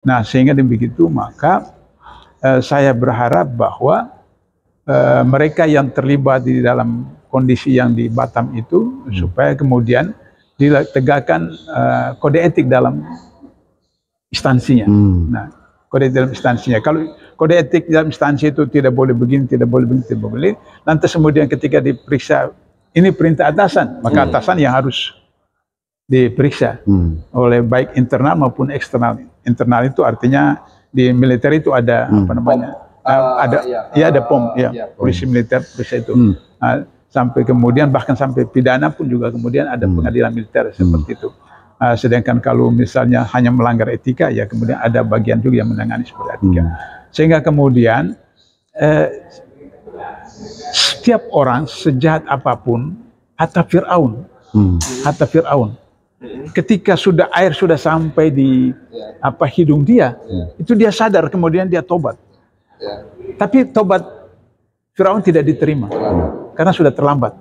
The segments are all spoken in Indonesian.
Nah, sehingga begitu maka saya berharap bahwa mereka yang terlibat di dalam kondisi yang di Batam itu supaya kemudian ditegakkan kode etik dalam instansinya. Nah, kode etik dalam instansinya. Kalau kode etik dalam instansi itu tidak boleh begini, tidak boleh begini, tidak boleh. Lantas kemudian ketika diperiksa ini perintah atasan, maka atasan yang harus diperiksa oleh baik internal maupun eksternal. Internal itu artinya di militer itu ada apa namanya? Ada POM, polisi militer periksa itu. Sampai kemudian bahkan sampai pidana pun juga kemudian ada pengadilan militer seperti itu. Sedangkan kalau misalnya hanya melanggar etika, ya kemudian ada bagian juga yang menangani seperti etika. Sehingga kemudian setiap orang sejahat apapun, hatta Fir'aun, ketika air sudah sampai di hidung dia, itu dia sadar, kemudian dia tobat. Tapi tobat Fir'aun tidak diterima karena sudah terlambat.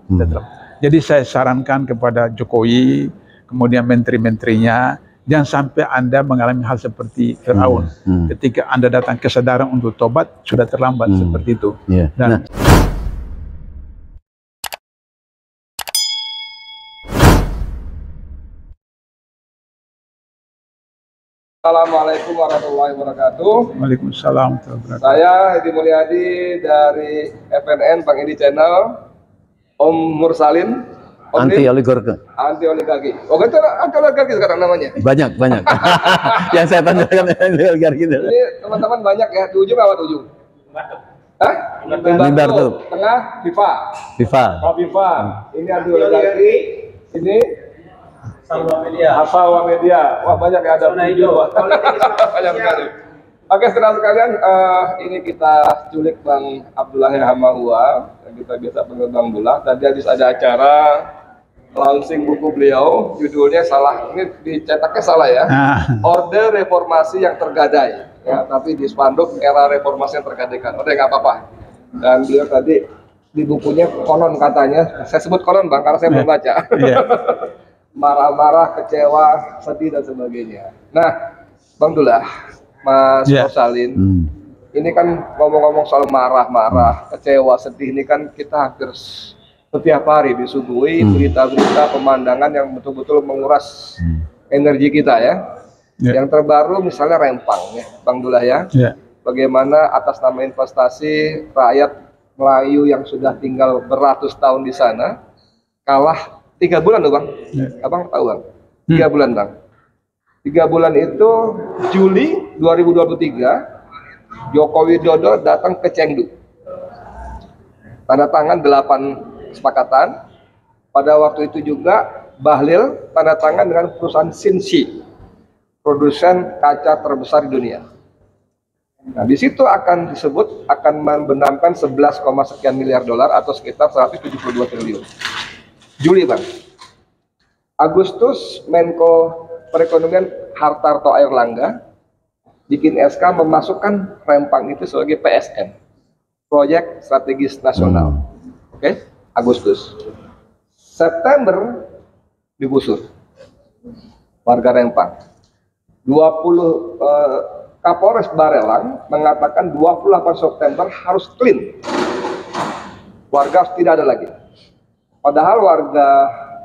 Jadi saya sarankan kepada Jokowi, kemudian menteri-menterinya, jangan sampai Anda mengalami hal seperti Fir'aun. Ketika Anda datang kesadaran untuk tobat, sudah terlambat seperti itu. Dan Assalamualaikum warahmatullahi wabarakatuh. Waalaikumsalam warahmatullahi wabarakatuh. Saya Edi Mulyadi dari FNN Bang Edi Channel. Om Mursalin. Anti oligarki. Anti oligarki. Oh, itu anti oligarki sekarang namanya. Banyak. Yang saya tanyakan anti oligarki. Ini teman-teman banyak ya. Di ujung apa ujung? Hah? Mimbar tuh. Tengah FIFA. Oh, FIFA. Ini anti oligarki. Ini Hasawa Media. Wah, banyak ya, ada video. Banyak sekali. Oke, saudara sekalian, ini kita culik Bang Abdullah Hamahua. Kita biasa panggil Bang Abdullah. Tadi habis ada acara launching buku beliau, judulnya salah, ini dicetaknya salah ya. Orde Reformasi yang Tergadai. Ya, tapi di spanduk era reformasi yang tergadaikan. Udah nggak apa-apa. Dan beliau tadi di bukunya konon katanya, saya sebut konon Bang karena saya belum baca. Marah-marah, kecewa, sedih dan sebagainya. Nah, Bang Abdullah, Mas Mursalin, ini kan ngomong-ngomong soal marah-marah, kecewa, sedih, ini kan kita hampir setiap hari disuguhi berita-berita pemandangan yang betul-betul menguras energi kita ya. Yang terbaru misalnya Rempang ya, Bang Abdullah ya. Bagaimana atas nama investasi rakyat Melayu yang sudah tinggal beratus tahun di sana kalah 3 bulan loh Bang. Abang tahu Bang? 3 bulan Bang. 3 bulan itu Juli 2023 Joko Widodo datang ke Chengdu. Tanda tangan 8 kesepakatan. Pada waktu itu juga Bahlil tanda tangan dengan perusahaan Xinxi, produsen kaca terbesar di dunia. Nah, di situ akan disebut akan membenamkan 11, sekian miliar dolar atau sekitar 172 triliun. Juli Bang. Agustus Menko Perekonomian Hartarto Airlangga bikin SK memasukkan Rempang itu sebagai PSN, Proyek Strategis Nasional. Oke, Agustus. September digusur warga Rempang. 20 Kapolres Barelang mengatakan 28 September harus clean. Warga tidak ada lagi. Padahal warga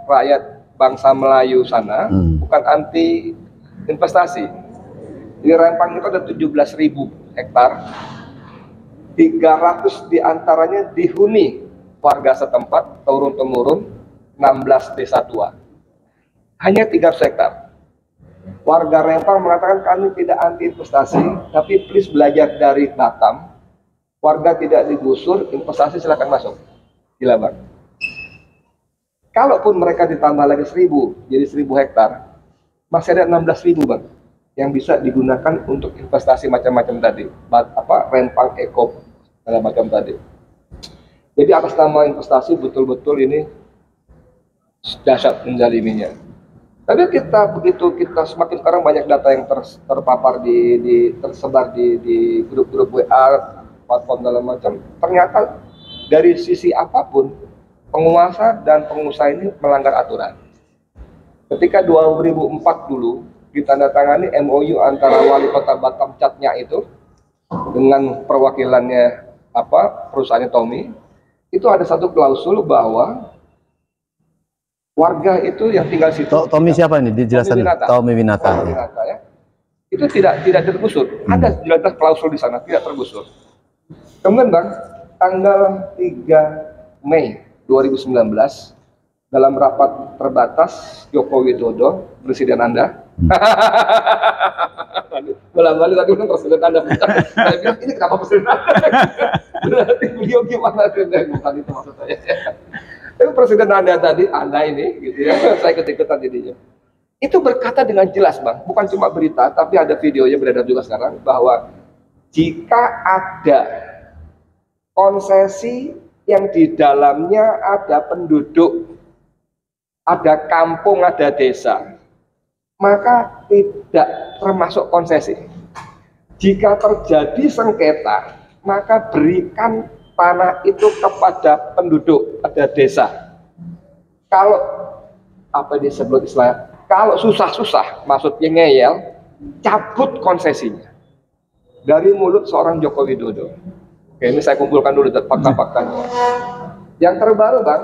rakyat bangsa Melayu sana bukan anti investasi. Di Rempang itu ada 17.000 hektar, 300 diantaranya dihuni warga setempat turun-temurun, 16 desa tua. Hanya 300 hektar. Warga Rempang mengatakan kami tidak anti investasi, tapi please belajar dari Batam. Warga tidak digusur, investasi silakan masuk. Gila Bang. Kalaupun mereka ditambah lagi 1.000, jadi 1.000 hektar, masih ada 16.000 Bang, yang bisa digunakan untuk investasi macam-macam tadi, Rempang Eko, segala macam tadi. Jadi atas nama investasi betul-betul ini dahsyat menzaliminya. Tapi kita semakin sekarang banyak data yang terpapar tersebar di grup-grup WA, platform dalam macam. Ternyata dari sisi apapun, penguasa dan pengusaha ini melanggar aturan. Ketika 2004 dulu ditandatangani MOU antara wali kota Batam Catnya itu dengan perwakilannya perusahaannya Tommy. Itu ada satu klausul bahwa warga itu yang tinggal di situ. Tommy siapa ini? Dijelaskan. Tommy Winata. Ya. Itu tidak tergusur. Ada jelas klausul di sana tidak tergusur. Kemudian Bang, tanggal 3 Mei 2019 dalam rapat terbatas Joko Widodo, Presiden Anda. Ulang-ulang tadi kan Presiden Anda. Saya bilang ini kenapa Presiden Anda? Berarti beliau gimana? Bukan itu maksud saya. Tapi Presiden Anda ini, gitu ya, saya ikut-ikutan jadinya. Itu berkata dengan jelas Bang, bukan cuma berita, tapi ada videonya beredar juga sekarang, bahwa jika ada konsesi yang di dalamnya ada penduduk, ada kampung, ada desa, maka tidak termasuk konsesi. Jika terjadi sengketa, maka berikan tanah itu kepada penduduk, ada desa. Kalau apa disebut istilah, kalau susah-susah, maksudnya ngeyel, cabut konsesinya. Dari mulut seorang Joko Widodo. Oke, ini saya kumpulkan dulu fakta-faktanya. Yang terbaru Bang,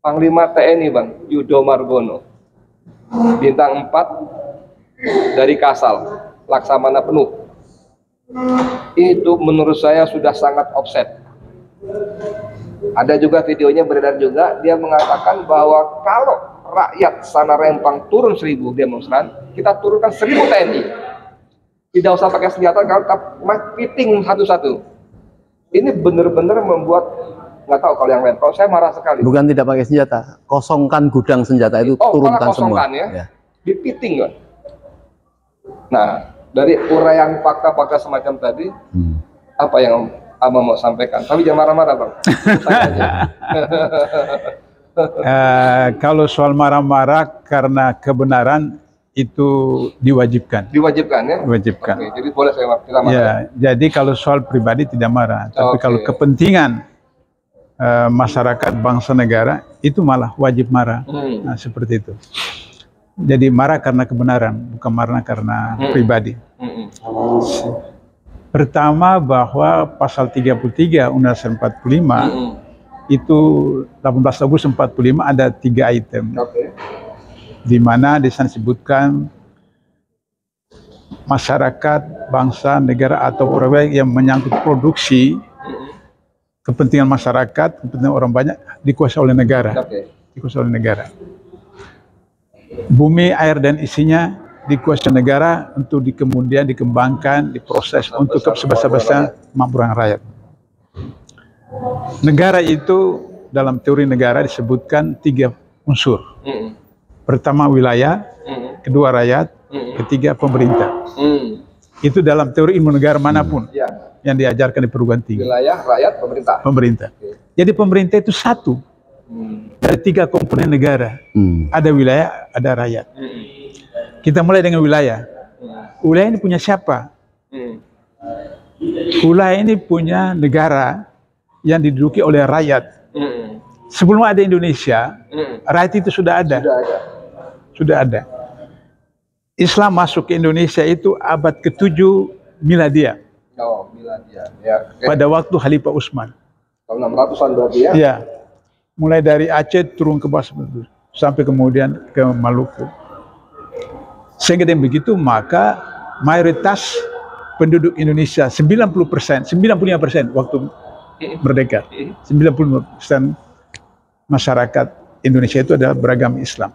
Panglima TNI Bang, Yudo Margono, bintang 4 dari Kasal, Laksamana penuh. Itu menurut saya sudah sangat offset. Ada juga videonya beredar juga, dia mengatakan bahwa kalau rakyat sana Rempang turun 1000 demonstran, kita turunkan 1000 TNI. Tidak usah pakai senjata, kalau fitting satu-satu. Ini benar-benar membuat, nggak tahu kalau yang lain, kalau saya marah sekali. Bukan tidak pakai senjata, kosongkan gudang senjata itu, turunkan semua. Ya. Dipiting kan. Nah, dari uraian fakta-fakta semacam tadi, apa yang Abang mau sampaikan? Tapi jangan marah-marah Bang. Kalau soal marah-marah karena kebenaran itu diwajibkan. Diwajibkan ya? Diwajibkan. Oke, jadi boleh saya marah. Ya, jadi kalau soal pribadi tidak marah, tapi kalau kepentingan masyarakat bangsa negara itu malah wajib marah. Nah, seperti itu. Jadi marah karena kebenaran, bukan marah karena pribadi. Pertama bahwa pasal 33 Undang-Undang 45 itu 18 Agustus 45 ada 3 item. Di mana di sana disebutkan masyarakat, bangsa, negara atau proyek yang menyangkut produksi kepentingan masyarakat, kepentingan orang banyak dikuasai oleh negara. Dikuasai oleh negara. Bumi, air dan isinya dikuasai negara untuk kemudian dikembangkan, diproses untuk sebesar-besar kemakmuran rakyat. Negara itu dalam teori negara disebutkan 3 unsur. Pertama wilayah, kedua rakyat, ketiga pemerintah. Itu dalam teori ilmu negara manapun yang diajarkan di perguruan tinggi. Wilayah, rakyat, pemerintah. Pemerintah. Jadi pemerintah itu satu dari 3 komponen negara. Ada wilayah, ada rakyat. Kita mulai dengan wilayah. Wilayah ini punya siapa? Wilayah ini punya negara yang diduduki oleh rakyat. Sebelum ada Indonesia, rakyat itu sudah ada. Sudah ada. Islam masuk ke Indonesia itu abad ke-7 Miladiah. Oh, Miladiah. Ya, pada waktu Khalifah Utsman. Tahun 600-an berarti ya? Ya. Mulai dari Aceh turun ke bawah sampai kemudian ke Maluku. Sehingga dengan begitu maka mayoritas penduduk Indonesia 90%, 95% waktu merdeka. 95% masyarakat Indonesia itu adalah beragama Islam.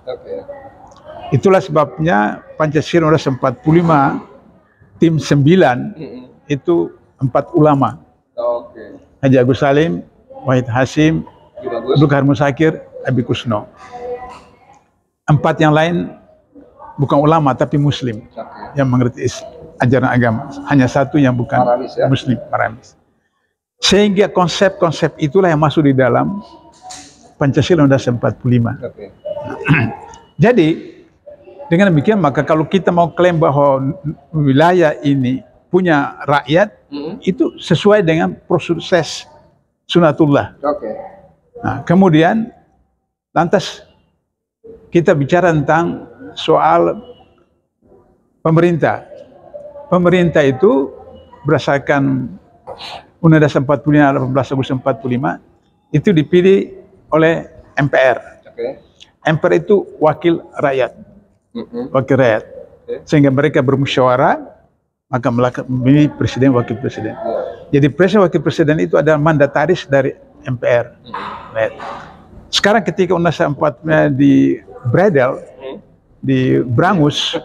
Itulah sebabnya Pancasila Undang 45 tim 9 itu 4 ulama. Haji Agus Salim, Wahid Hasim, Abdul Musakir, Abi Kusno. 4 yang lain bukan ulama tapi muslim yang mengerti ajaran agama. Hanya 1 yang bukan muslim, Maramis. Sehingga konsep-konsep itulah yang masuk di dalam Pancasila Undang 45. Jadi dengan demikian maka kalau kita mau klaim bahwa wilayah ini punya rakyat, itu sesuai dengan proses sunatullah. Nah, kemudian lantas kita bicara tentang soal pemerintah. Pemerintah itu berdasarkan Undang-Undang Dasar 45 18 Agustus 45 itu dipilih oleh MPR. MPR itu wakil rakyat. Wakil rakyat. Sehingga mereka bermusyawarah, maka memilih presiden, wakil presiden. Jadi presiden, wakil presiden itu adalah mandataris dari MPR. Sekarang ketika Undang-Undang 45 di Bredel, di Brangus,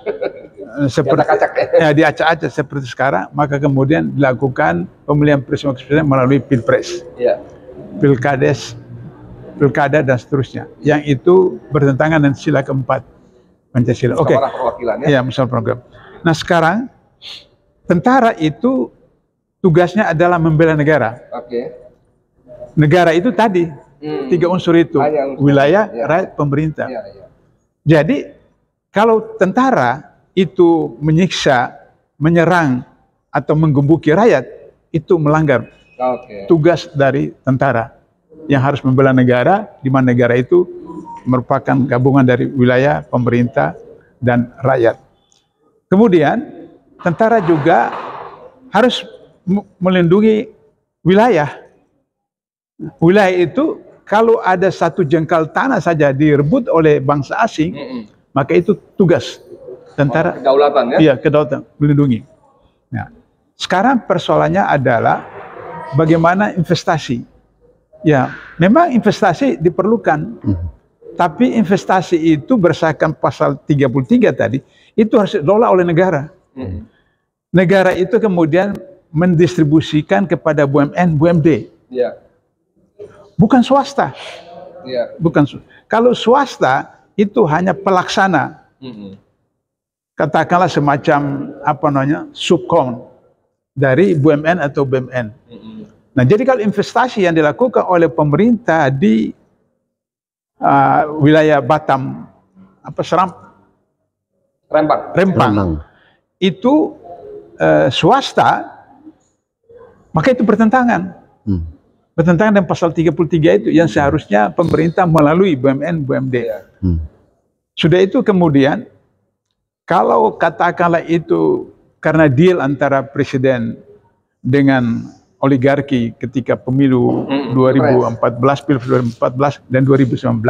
diacak-acak seperti sekarang, maka kemudian dilakukan pemilihan presiden wakil presiden melalui pilpres, pilkada dan seterusnya, yang itu bertentangan dengan sila keempat Pancasila. Oke, ya, misal program. Nah sekarang tentara itu tugasnya adalah membela negara. Negara itu tadi tiga unsur itu, wilayah, rakyat, pemerintah. Jadi kalau tentara itu menyiksa, menyerang, atau menggebuki rakyat, itu melanggar tugas dari tentara yang harus membela negara, di mana negara itu merupakan gabungan dari wilayah, pemerintah, dan rakyat. Kemudian tentara juga harus melindungi wilayah. Wilayah itu kalau ada satu jengkal tanah saja direbut oleh bangsa asing, maka itu tugas tentara. Kedaulatan, ya? Iya, kedaulatan, melindungi. Nah, sekarang persoalannya adalah bagaimana investasi. Ya, memang investasi diperlukan. Tapi investasi itu berdasarkan pasal 33 tadi, itu harus dikelola oleh negara. Negara itu kemudian mendistribusikan kepada BUMN, BUMD. Bukan swasta. Bukan. Kalau swasta itu hanya pelaksana. Katakanlah semacam apa namanya, subkon dari BUMN atau BUMN. Nah, jadi kalau investasi yang dilakukan oleh pemerintah di wilayah Batam, Rempang, itu swasta, maka itu bertentangan. Bertentangan dengan pasal 33 itu yang seharusnya pemerintah melalui BUMN, BUMD. Sudah itu kemudian, kalau katakanlah itu karena deal antara presiden dengan oligarki ketika pemilu 2014, Pilpres 2014 dan 2019,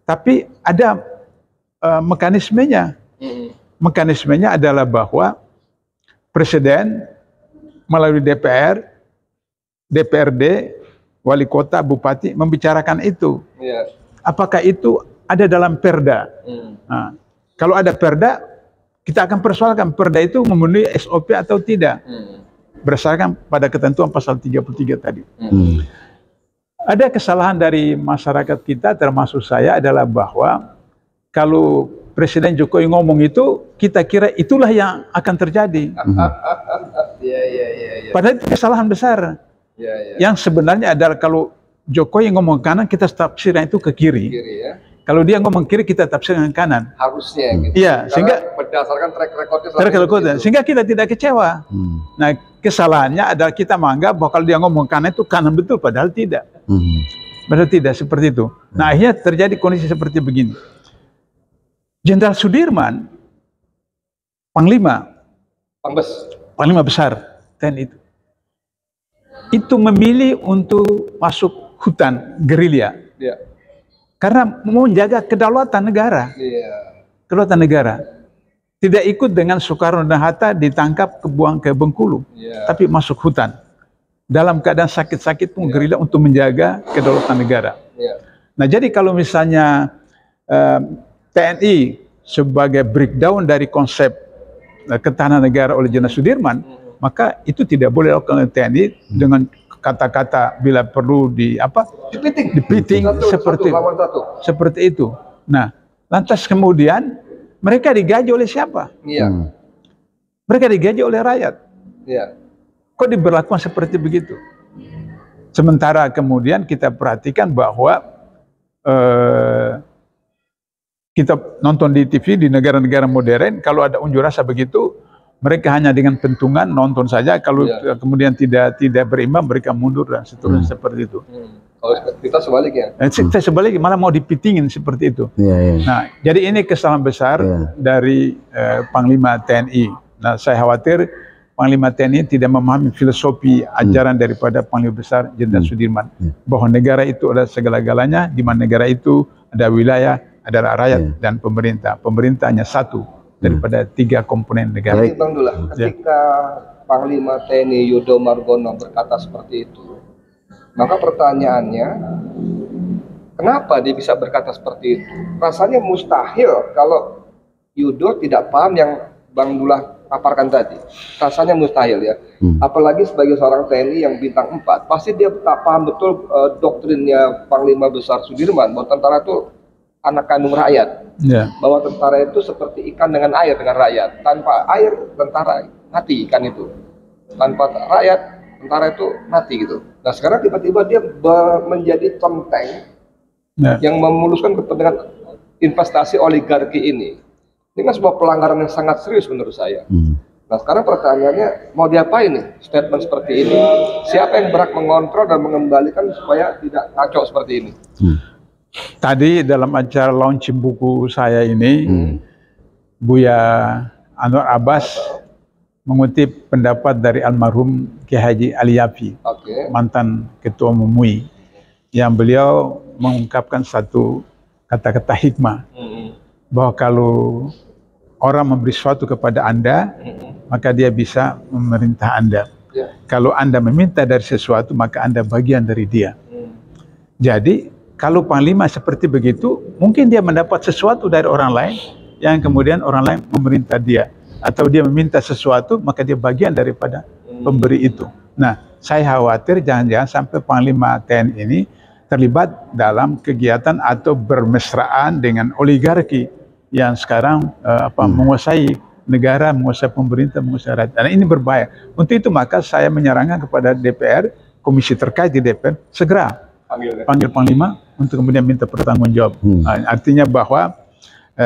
tapi ada mekanismenya. Mekanismenya adalah bahwa presiden melalui DPR, DPRD, wali kota, bupati membicarakan itu. Apakah itu ada dalam perda? Nah, kalau ada perda, kita akan persoalkan perda itu memenuhi SOP atau tidak. Berdasarkan pada ketentuan pasal 33 tadi. Ada kesalahan dari masyarakat kita, termasuk saya, adalah bahwa kalau Presiden Jokowi ngomong itu, kita kira itulah yang akan terjadi. Padahal itu kesalahan besar. Yang sebenarnya adalah kalau Jokowi ngomong kanan, kita tafsirkan itu ke kiri. Kalau dia ngomong kiri, kita tafsirkan kanan. Harusnya gitu. Iya, sehingga berdasarkan track recordnya sehingga kita tidak kecewa. Nah, kesalahannya adalah kita menganggap bahwa kalau dia ngomong kanan itu kanan betul, padahal tidak. Padahal tidak seperti itu. Nah, akhirnya terjadi kondisi seperti begini. Jenderal Sudirman, Panglima besar TNI itu memilih untuk masuk hutan gerilya. Karena mau menjaga kedaulatan negara. Kedaulatan negara. Tidak ikut dengan Soekarno dan Hatta ditangkap, kebuang ke Bengkulu. Tapi masuk hutan. Dalam keadaan sakit-sakit pun gerilya untuk menjaga kedaulatan negara. Nah, jadi kalau misalnya TNI sebagai breakdown dari konsep ketahanan negara oleh Jenderal Sudirman, maka itu tidak boleh dilakukan oleh TNI dengan kata-kata bila perlu dipiting seperti itu. Nah, lantas kemudian mereka digaji oleh siapa? Mereka digaji oleh rakyat. Kok diberlakukan seperti begitu? Sementara kemudian kita perhatikan bahwa kita nonton di TV di negara-negara modern, kalau ada unjuk rasa begitu, Mereka hanya dengan pentungan nonton saja. Kalau kemudian tidak berimbang, mereka mundur dan seterusnya seperti itu. Kalau kita sebaliknya. Kita sebaliknya malah mau dipitingin seperti itu. Nah, jadi ini kesalahan besar dari Panglima TNI. Nah, saya khawatir Panglima TNI tidak memahami filosofi ajaran daripada Panglima Besar Jenderal Sudirman, bahwa negara itu adalah segala-galanya, di mana negara itu ada wilayah, ada rakyat dan pemerintah. Pemerintah hanya satu daripada 3 komponen negara. Jadi Bang Dullah, ketika Panglima TNI Yudo Margono berkata seperti itu, maka pertanyaannya, kenapa dia bisa berkata seperti itu? Rasanya mustahil kalau Yudo tidak paham yang Bang Dullah paparkan tadi. Rasanya mustahil ya. Apalagi sebagai seorang TNI yang bintang 4, pasti dia tak paham betul doktrinnya Panglima Besar Sudirman, bahwa tentara itu anak kandung rakyat. Bahwa tentara itu seperti ikan dengan air, dengan rakyat. Tanpa air, tentara mati ikan itu. Tanpa rakyat, tentara itu mati gitu. Nah sekarang tiba-tiba dia menjadi centeng yang memuluskan kepentingan investasi oligarki ini. Ini kan sebuah pelanggaran yang sangat serius menurut saya. Nah sekarang pertanyaannya, mau diapain nih statement seperti ini? Siapa yang berhak mengontrol dan mengembalikan supaya tidak kacau seperti ini? Tadi dalam acara launching buku saya ini, Buya Anwar Abbas mengutip pendapat dari almarhum Kiai Haji Ali Yafi, mantan Ketua Umum MUI, yang beliau mengungkapkan satu kata-kata hikmah, bahwa kalau orang memberi sesuatu kepada Anda, maka dia bisa memerintah Anda. Kalau Anda meminta dari sesuatu, maka Anda bagian dari dia. Jadi kalau Panglima seperti begitu, mungkin dia mendapat sesuatu dari orang lain, yang kemudian orang lain memerintah dia. Atau dia meminta sesuatu, maka dia bagian daripada pemberi itu. Nah, saya khawatir jangan-jangan sampai Panglima TNI ini terlibat dalam kegiatan atau bermesraan dengan oligarki yang sekarang menguasai negara, menguasai pemerintah, menguasai rakyat. Dan ini berbahaya. Untuk itu maka saya menyarankan kepada DPR, komisi terkait di DPR, segera panggil Panglima untuk kemudian minta pertanggungjawab. Artinya bahwa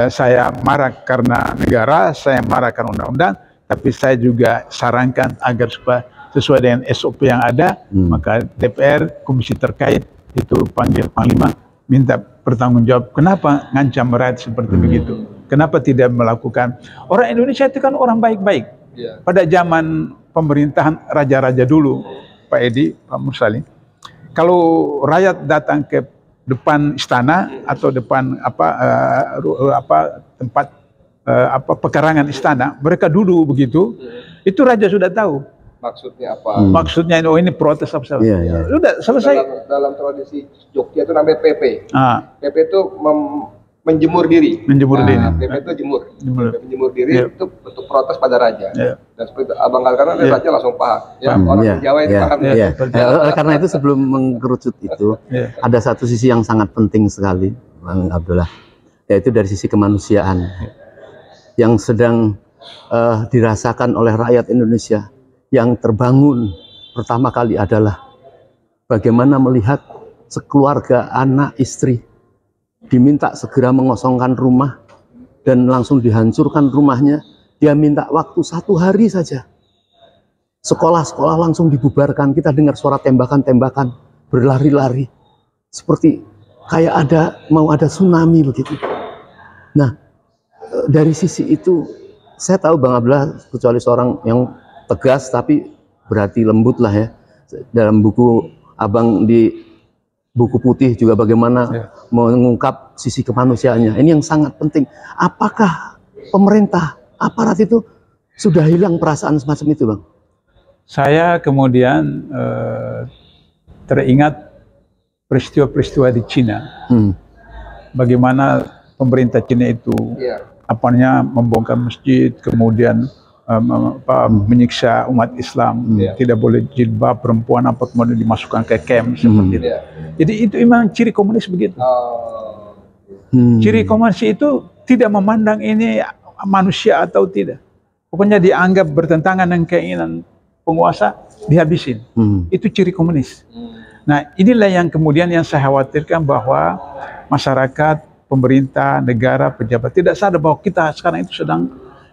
saya marah karena negara, saya marah karena undang-undang, tapi saya juga sarankan agar supaya sesuai dengan SOP yang ada, maka DPR, komisi terkait itu panggil Panglima, minta pertanggungjawab. Kenapa ngancam rakyat seperti begitu? Kenapa tidak melakukan? Orang Indonesia itu kan orang baik-baik. Pada zaman pemerintahan raja-raja dulu, Pak Edi, Pak Mursalin, kalau rakyat datang ke depan istana atau depan tempat pekarangan istana, mereka duduk begitu, itu raja sudah tahu maksudnya apa. Maksudnya ini protes apa saja. Sudah selesai. Dalam tradisi Jogja itu namanya PP. PP itu menjemur diri. PP itu menjemur diri itu bentuk protes pada raja. Dan seperti Abang katakan, raja langsung paham. Orang Jawa itu paham. Karena itu sebelum mengkerucut itu, ada satu sisi yang sangat penting sekali, Bang Abdullah, yaitu dari sisi kemanusiaan yang sedang dirasakan oleh rakyat Indonesia. Yang terbangun pertama kali adalah bagaimana melihat sekeluarga, anak, istri diminta segera mengosongkan rumah dan langsung dihancurkan rumahnya. Dia minta waktu 1 hari saja. Sekolah-sekolah langsung dibubarkan. Kita dengar suara tembakan-tembakan, berlari-lari. Seperti kayak mau ada tsunami begitu. Nah, dari sisi itu, saya tahu Bang Abdullah kecuali seorang yang tegas tapi berarti lembut lah ya. Dalam buku Abang di buku putih juga bagaimana mengungkap sisi kemanusiaannya. Ini yang sangat penting. Apakah pemerintah, aparat itu sudah hilang perasaan semacam itu, Bang? Saya kemudian teringat peristiwa-peristiwa di Cina. Bagaimana pemerintah Cina itu membongkar masjid, kemudian menyiksa umat Islam, tidak boleh jilbab perempuan, kemudian dimasukkan ke camp seperti itu. Jadi itu memang ciri komunis begitu. Ciri komunis itu tidak memandang ini manusia atau tidak. Pokoknya dianggap bertentangan dengan keinginan penguasa, dihabisin. Itu ciri komunis. Nah, inilah yang kemudian yang saya khawatirkan, bahwa masyarakat, pemerintah, negara, pejabat tidak sadar bahwa kita sekarang itu sedang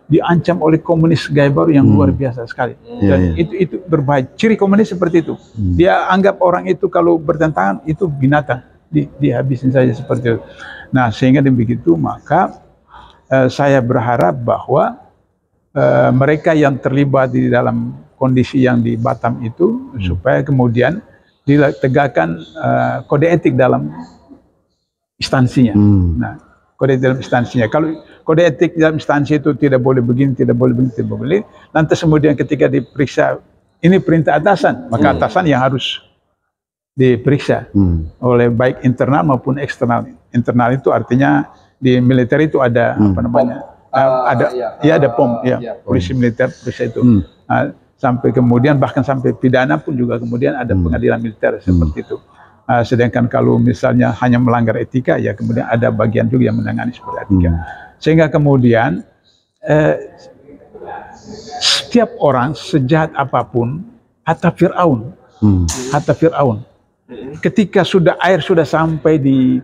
diancam oleh komunis gaya baru yang luar biasa sekali. Dan itu berbahaya. Ciri komunis seperti itu. Dia anggap orang itu kalau bertentangan itu binatang, dihabisin saja seperti itu. Nah, sehingga begitu maka saya berharap bahwa mereka yang terlibat di dalam kondisi yang di Batam itu supaya kemudian ditegakkan kode etik dalam instansinya. Nah, kode etik dalam instansinya. Kalau kode etik dalam instansi itu tidak boleh begini, tidak boleh begini, tidak boleh. Lantas kemudian ketika diperiksa, ini perintah atasan, maka atasan yang harus diperiksa oleh baik internal maupun eksternal. Internal itu artinya di militer itu ada apa namanya? Ada POM, polisi militer, polisi itu. Sampai kemudian bahkan sampai pidana pun juga kemudian ada pengadilan militer seperti itu. Sedangkan kalau misalnya hanya melanggar etika, ya kemudian ada bagian juga yang menangani seperti etika. Sehingga kemudian setiap orang sejahat apapun, hatta Fir'aun, ketika air sudah sampai di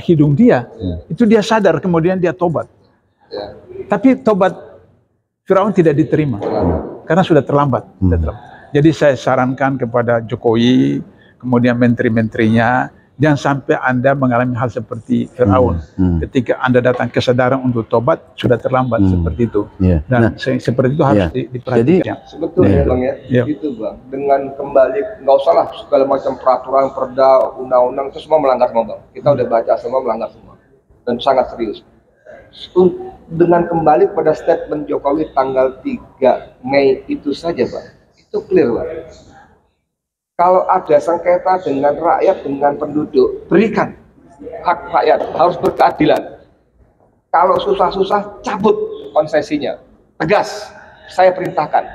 hidung dia, itu dia sadar, kemudian dia tobat. Tapi tobat Fir'aun tidak diterima karena sudah terlambat. Jadi saya sarankan kepada Jokowi, kemudian menteri-menterinya, jangan sampai Anda mengalami hal seperti Fir'aun. Ketika Anda datang kesadaran untuk tobat, sudah terlambat seperti itu. Dan seperti itu harus diperhatikan. Sebetulnya Bang ya, gitu Bang. Dengan kembali, nggak usah lah segala macam peraturan, perda, undang-undang, itu semua melanggar semua Bang. Kita udah baca semua, melanggar semua. Dan sangat serius. Dengan kembali pada statement Jokowi tanggal 3 Mei itu saja Bang, itu clear Bang. Kalau ada sengketa dengan rakyat, dengan penduduk, berikan hak rakyat, harus berkeadilan. Kalau susah-susah, cabut konsesinya. Tegas, saya perintahkan.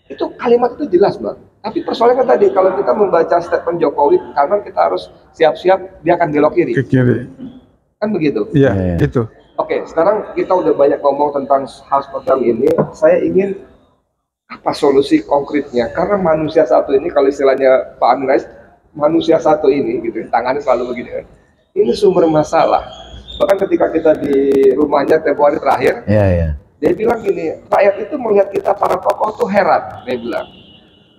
Itu kalimat itu jelas, Bang. Tapi persoalannya tadi, kalau kita membaca statement Jokowi, karena kita harus siap-siap, dia akan belok kiri. Ke kiri. Kan begitu? Iya, itu. Oke, sekarang kita udah banyak ngomong tentang hal semacam ini. Saya ingin apa solusi konkretnya, karena manusia satu ini, kalau istilahnya Pak Amin Rais, manusia satu ini gitu, tangannya selalu begini kan, ini sumber masalah. Bahkan ketika kita di rumahnya tempo hari terakhir, dia bilang gini, rakyat itu melihat kita para tokoh tuh heran, dia bilang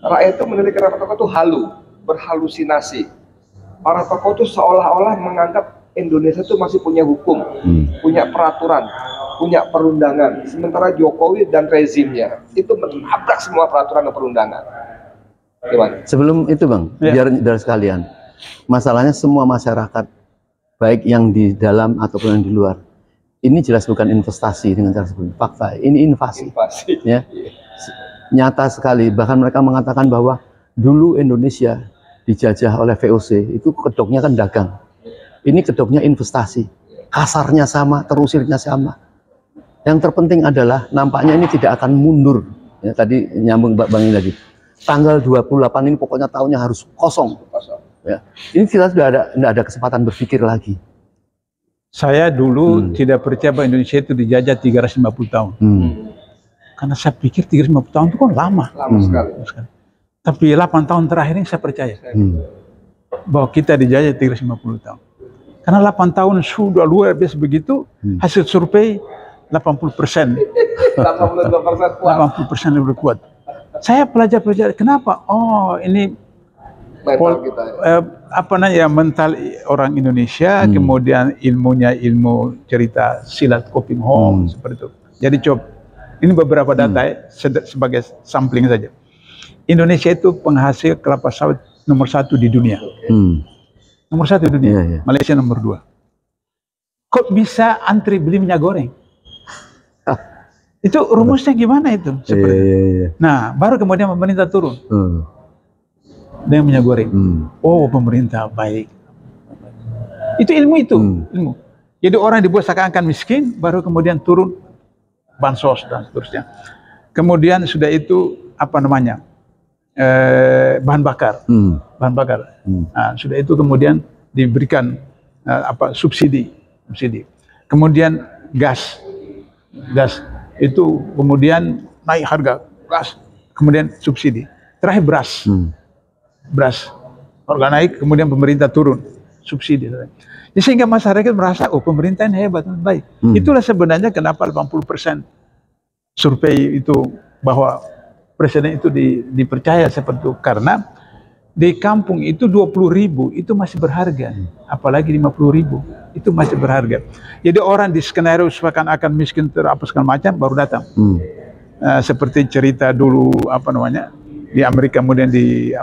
rakyat itu menilai para tokoh tuh halu, berhalusinasi. Para tokoh tuh seolah-olah menganggap Indonesia tuh masih punya hukum, punya peraturan, punya perundangan, sementara Jokowi dan rezimnya itu menabrak semua peraturan dan perundangan. Gimana? Sebelum itu Bang, biar sekalian, masalahnya semua masyarakat, baik yang di dalam ataupun yang di luar, ini jelas bukan investasi dengan cara seperti fakta, ini invasi. Ya. Nyata sekali, bahkan mereka mengatakan bahwa dulu Indonesia dijajah oleh VOC, itu kedoknya kan dagang. Ini kedoknya investasi, kasarnya sama, terusirnya sama. Yang terpenting adalah nampaknya ini tidak akan mundur. Ya, tadi nyambung Bang ini lagi. Tanggal 28 ini pokoknya tahunnya harus kosong. Ya. Ini kita sudah tidak ada kesempatan berpikir lagi. Saya dulu tidak percaya bahwa Indonesia itu dijajah 350 tahun. Karena saya pikir 350 tahun itu kan lama. Lama sekali. Tapi 8 tahun terakhir ini saya percaya bahwa kita dijajah 350 tahun. Karena 8 tahun sudah luar biasa begitu, hasil survei 80%. 82% kuat. 80% lebih kuat. Saya pelajari kenapa? Oh, ini mental orang Indonesia, kemudian ilmunya ilmu cerita silat Koping Hong seperti itu. Jadi coba ini beberapa data sebagai sampling saja. Indonesia itu penghasil kelapa sawit nomor 1 di dunia. Nomor 1 di dunia. Malaysia nomor 2. Kok bisa antri beli minyak goreng? Itu rumusnya gimana itu? Nah, baru kemudian pemerintah turun dengan minyak goreng. Oh, pemerintah baik. Itu ilmu itu. Ilmu. Jadi orang dibuat seakan-akan miskin, baru kemudian turun bansos dan seterusnya. Kemudian sudah itu apa namanya? Bahan bakar. Bahan bakar. Nah, sudah itu kemudian diberikan subsidi. Kemudian gas itu kemudian naik harga gas, kemudian subsidi. Terakhir beras harga naik, kemudian pemerintah turun subsidi. Jadi sehingga masyarakat merasa, oh pemerintah ini hebat, baik. Itulah sebenarnya kenapa 80% survei itu bahwa presiden itu dipercaya seperti itu, karena di kampung itu 20.000 itu masih berharga, apalagi 50.000 itu masih berharga. Jadi orang di skenario akan miskin apa segala macam baru datang. Seperti cerita dulu apa namanya di Amerika, kemudian di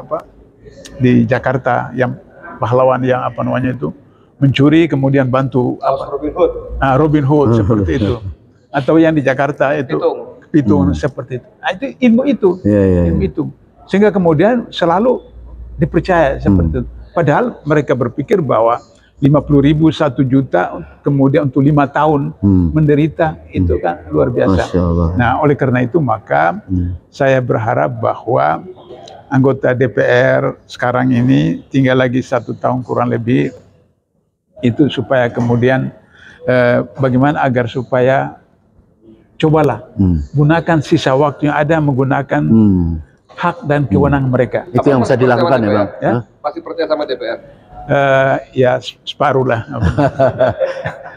Jakarta yang pahlawan yang apa namanya itu mencuri kemudian bantu Robin Hood seperti itu, atau yang di Jakarta itu Pitung seperti itu. Nah, itu ilmu itu, ilmu itu, sehingga kemudian selalu dipercaya seperti itu. Padahal mereka berpikir bahwa 50.000 1 juta kemudian untuk 5 tahun menderita, itu kan luar biasa. Nah, oleh karena itu maka saya berharap bahwa anggota DPR sekarang ini tinggal lagi 1 tahun kurang lebih itu, supaya kemudian bagaimana agar supaya cobalah gunakan sisa waktu yang ada, menggunakan hak dan kewenangan mereka. Itu yang bisa dilakukan ya Bang? Ya? Masih percaya sama DPR? Ya separuh lah.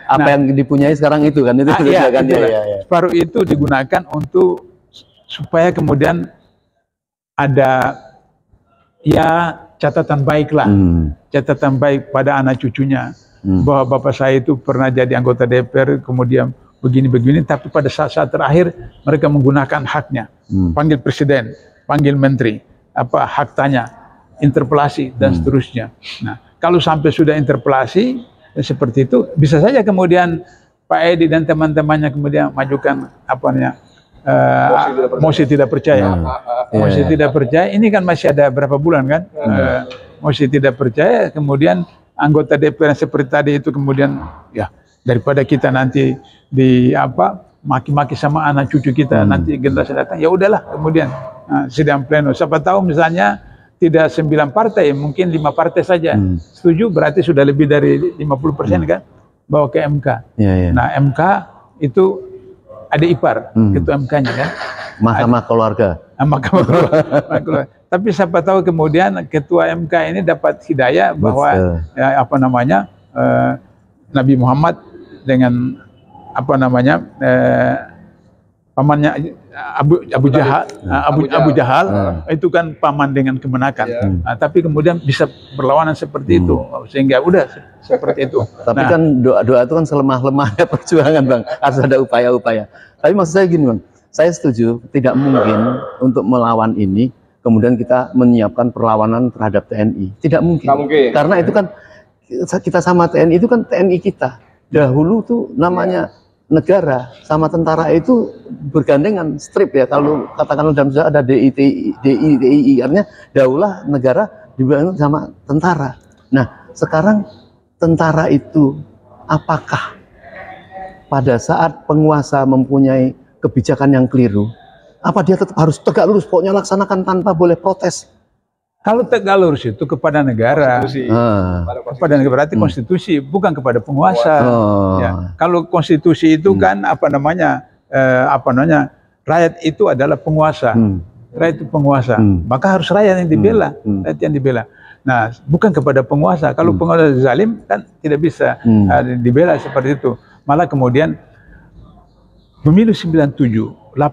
Apa yang dipunyai sekarang itu kan? Itu ya, separuh itu digunakan untuk supaya kemudian ada ya catatan baik lah, catatan baik pada anak cucunya, bahwa bapak saya itu pernah jadi anggota DPR, kemudian begini-begini, tapi pada saat-saat terakhir mereka menggunakan haknya, panggil presiden, panggil menteri, apa hak tanya, interpelasi dan seterusnya. Nah, kalau sampai sudah interpelasi seperti itu, bisa saja kemudian Pak Edi dan teman-temannya kemudian majukan apa namanya mosi tidak percaya. Mosi tidak percaya. Ini kan masih ada berapa bulan kan? Mosi tidak percaya. Kemudian anggota DPR seperti tadi itu kemudian ya daripada kita nanti di apa maki-maki sama anak cucu kita nanti generasi datang, ya udahlah kemudian sidang pleno. Siapa tahu misalnya tidak 9 partai, mungkin 5 partai saja setuju, berarti sudah lebih dari 50% kan bawa ke MK. Nah MK itu ada ipar ketua MK-nya kan, Mahkamah Keluarga. Mahkamah Keluarga. Tapi siapa tahu kemudian ketua MK ini dapat hidayah bahwa ya, apa namanya Nabi Muhammad dengan apa namanya pamannya Abu Jahal itu kan paman dengan kemenakan. Nah, tapi kemudian bisa berlawanan seperti itu, sehingga udah seperti itu. Tapi kan doa itu kan selemah-lemahnya perjuangan Bang, harus ada upaya-upaya. Tapi maksud saya gini Bang, saya setuju tidak mungkin untuk melawan ini kemudian kita menyiapkan perlawanan terhadap TNI, tidak mungkin. Karena itu kan kita sama TNI itu kan TNI kita. Dahulu tuh namanya negara sama tentara itu bergandengan, strip ya, kalau katakanlah dalam sejarah ada DII, artinya daulah negara dibangun sama tentara. Nah sekarang tentara itu apakah pada saat penguasa mempunyai kebijakan yang keliru, apa dia tetap harus tegak lurus, pokoknya laksanakan tanpa boleh protes? Kalau tegak lurus itu kepada negara, kepada negara, berarti konstitusi, bukan kepada penguasa. Ya. Kalau konstitusi itu kan apa namanya rakyat itu adalah penguasa, rakyat itu penguasa, maka harus rakyat yang dibela, rakyat yang dibela. Nah, bukan kepada penguasa. Kalau penguasa zalim kan tidak bisa dibela seperti itu. Malah kemudian pemilu 97, 80,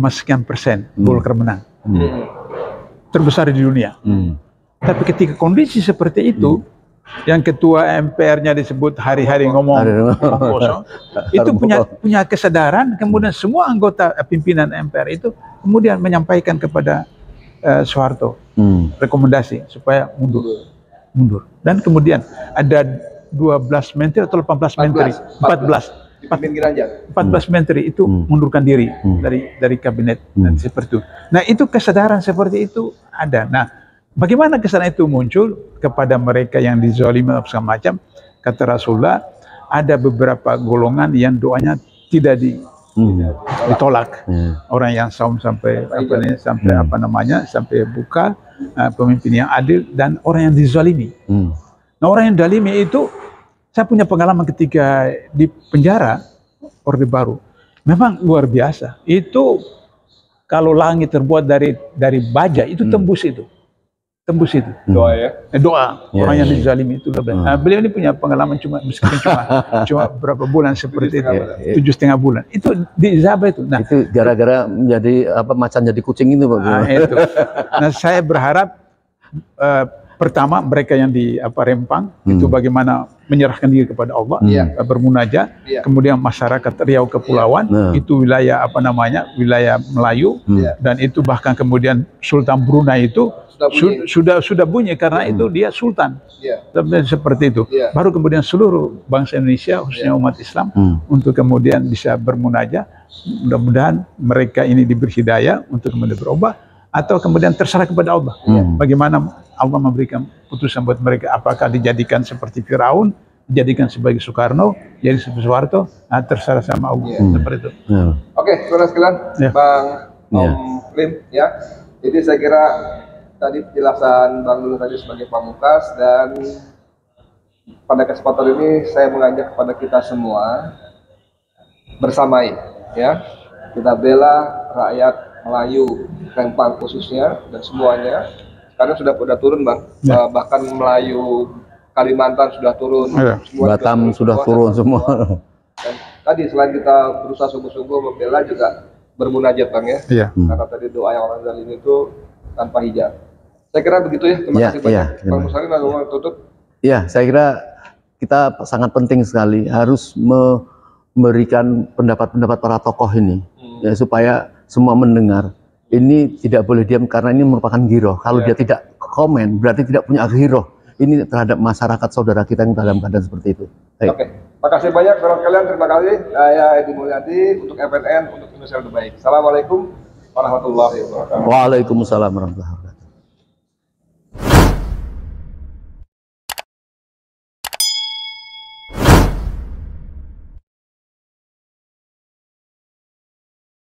sekian% Golkar menang. Terbesar di dunia. Tapi ketika kondisi seperti itu, yang ketua MPR-nya disebut hari-hari ngomong kosong, itu punya kesadaran, kemudian semua anggota pimpinan MPR itu kemudian menyampaikan kepada Soeharto rekomendasi supaya mundur. Dan kemudian ada 12 menteri atau 18 menteri, 14 menteri itu mundurkan diri dari kabinet dan seperti itu. Nah itu kesadaran seperti itu ada. Nah bagaimana kesadaran itu muncul kepada mereka yang dizalimi segala macam? Kata Rasulullah, ada beberapa golongan yang doanya tidak ditolak. Orang yang saum sampai sampai buka, pemimpin yang adil, dan orang yang dizalimi. Nah orang yang dizalimi itu, saya punya pengalaman ketika di penjara Orde Baru, memang luar biasa. Itu kalau langit terbuat dari baja itu tembus itu. tembus itu. Doa ya. Doa orang yang dizalimi itu. Beliau ini punya pengalaman meskipun cuma berapa bulan seperti itu, 7,5 bulan. Itu diijabah itu. Nah, itu gara-gara menjadi macan jadi kucing itu, Pak. Itu. Nah, saya berharap pertama mereka yang di Rempang itu bagaimana menyerahkan diri kepada Allah, bermunajat. Kemudian masyarakat Riau Kepulauan itu wilayah wilayah Melayu, dan itu bahkan kemudian Sultan Brunei itu sudah bunyi karena itu dia sultan. Seperti itu. Baru kemudian seluruh bangsa Indonesia khususnya umat Islam untuk kemudian bisa bermunajat. Mudah-mudahan mereka ini diberi hidayah untuk kemudian berubah atau kemudian terserah kepada Allah. Bagaimana Allah memberikan putusan buat mereka, apakah dijadikan seperti Firaun, dijadikan sebagai Soekarno, jadi seperti Soeharto, terserah sama Allah. Seperti itu. Oke, saudara sekalian, Bang Om Lim, ya. Jadi saya kira tadi penjelasan Bang Dulu tadi sebagai pamungkas, dan pada kesempatan ini saya mengajak kepada kita semua bersamai, ya. Kita bela rakyat Melayu, Rempang khususnya, dan semuanya. Karena sudah turun, Bang. Bahkan Melayu Kalimantan sudah turun. Batam sudah turun semua. Dan tadi selain kita berusaha sungguh-sungguh membela, juga bermunajat, Bang, ya. Karena tadi doa yang orang zalim itu tanpa hijab. Saya kira begitu ya. Terima kasih banyak. Bang Musalim, langsung tutup. Iya, saya kira kita sangat penting sekali harus memberikan pendapat-pendapat para tokoh ini, ya, supaya semua mendengar. Ini tidak boleh diam karena ini merupakan giroh. Kalau dia tidak komen, berarti tidak punya giroh. Ini terhadap masyarakat saudara kita yang dalam keadaan seperti itu. Oke, makasih banyak saudara kalian. Terima kasih. Saya Edi Mulyadi untuk FNN, untuk Indonesia Lebih Baik. Assalamualaikum warahmatullahi wabarakatuh. Waalaikumsalam warahmatullahi wabarakatuh.